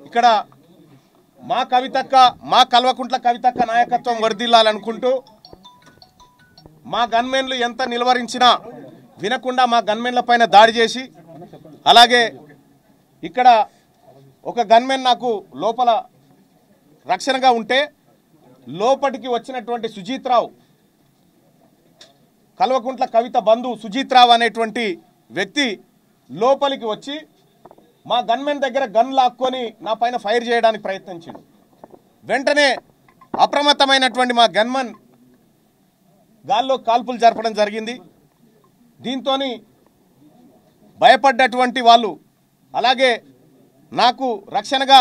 ఇక్కడ మా కవితక్క మా కల్వకుంట్ల కవితక్క నాయకత్వం వర్ధిల్లాలనుకుంటూ మా గన్మెన్లు ఎంత నిలువరించినా వినకుండా మా గన్మెన్ల పైన దాడి చేసి అలాగే ఇక్కడ ఒక గన్మెన్ నాకు లోపల రక్షణగా ఉంటే లోపటికి వచ్చినటువంటి సుజీత్ రావు కల్వకుంట్ల కవిత బంధు సుజీత్ రావు అనేటువంటి వ్యక్తి లోపలికి వచ్చి మా గన్మెన్ దగ్గర గన్ లాక్కొని నా పైన ఫైర్ చేయడానికి ప్రయత్నించాడు. వెంటనే అప్రమత్తమైనటువంటి మా గన్మెన్ గాల్లో కాల్పులు జరపడం జరిగింది. దీంతో భయపడ్డటువంటి వాళ్ళు అలాగే నాకు రక్షణగా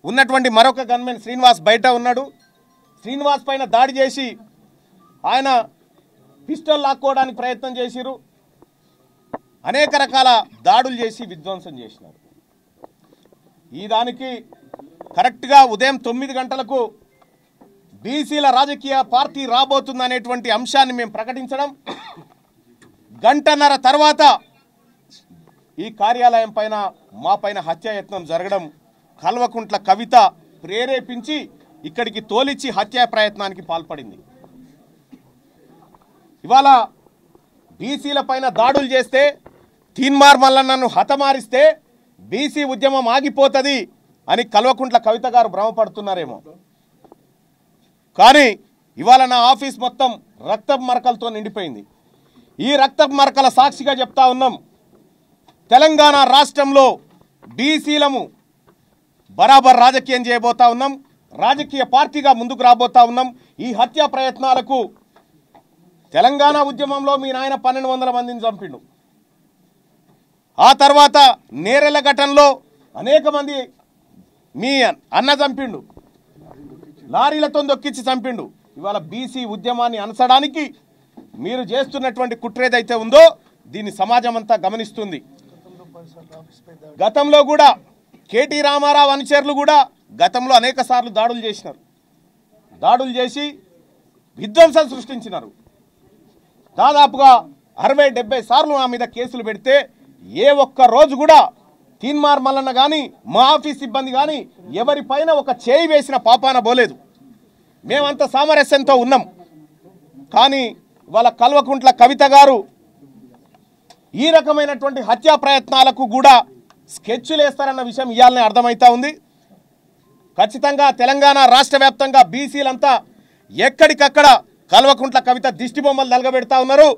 ఉన్నటువంటి మరొక గన్మెన్ శ్రీనివాస్ బయట ఉన్నాడు. శ్రీనివాస్ పైన దాడి చేసి ఆయన పిస్టల్ లాక్కోవడానికి ప్రయత్నం చేసిరు. అనేక రకాల దాడులు చేసి విధ్వంసం చేసినారు. ఈ దానికి కరెక్ట్గా ఉదయం 9 గంటలకు బీసీల రాజకీయ పార్టీ రాబోతుందనేటువంటి అంశాన్ని మేము ప్రకటించడం, గంటన్నర తర్వాత ఈ కార్యాలయం పైన మా పైన హత్యాయత్నం జరగడం కల్వకుంట్ల కవిత ప్రేరేపించి ఇక్కడికి తోలిచ్చి హత్యా ప్రయత్నానికి పాల్పడింది. ఇవాళ బీసీల పైన దాడులు చేస్తే తీన్మార్ మల్లన్నను హతమారిస్తే బీసీ ఉద్యమం ఆగిపోతుంది అని కల్వకుంట్ల కవిత గారు భ్రమపడుతున్నారేమో. కానీ ఇవాళ నా ఆఫీస్ మొత్తం రక్తపు మరకలతో నిండిపోయింది. ఈ రక్తపు మరకల సాక్షిగా చెప్తా ఉన్నాం, తెలంగాణ రాష్ట్రంలో బీసీలము బరాబర్ రాజకీయం చేయబోతా ఉన్నాం, రాజకీయ పార్టీగా ముందుకు రాబోతా ఉన్నాం. ఈ హత్యా ప్రయత్నాలకు తెలంగాణ ఉద్యమంలో మీ నాయన 1200 మందిని చంపిండు. ఆ తర్వాత నేరెల ఘటనలో అనేక మంది మీ అన్న చంపిండు, లారీలతో దొక్కించి చంపిండు. ఇవాళ బీసీ ఉద్యమాన్ని అనసడానికి మీరు చేస్తున్నటువంటి కుట్రేదైతే ఉందో దీన్ని సమాజం అంతా గమనిస్తుంది. గతంలో కూడా కేటీ రామారావు అనుచరులు కూడా గతంలో అనేక సార్లు దాడులు చేసినారు. దాడులు చేసి విధ్వంసం సృష్టించినారు. దాదాపుగా 60-70 సార్లు నా మీద కేసులు పెడితే ఏ ఒక్క రోజు కూడా తీన్మార్ మల్లన్న కానీ మా ఆఫీస్ సిబ్బంది కానీ ఎవరిపైన ఒక చేయి వేసిన పాపాన పోలేదు. మేమంత సామరస్యంతో ఉన్నాం. కానీ వాళ్ళ కల్వకుంట్ల కవిత గారు ఈ రకమైనటువంటి హత్యా ప్రయత్నాలకు కూడా స్కెచ్లు వేస్తారన్న విషయం ఇవాళనే అర్థమవుతా ఉంది. ఖచ్చితంగా తెలంగాణ రాష్ట్ర వ్యాప్తంగా బీసీలంతా ఎక్కడికక్కడ కల్వకుంట్ల కవిత దిష్టి బొమ్మలు నలగబెడతా ఉన్నారు.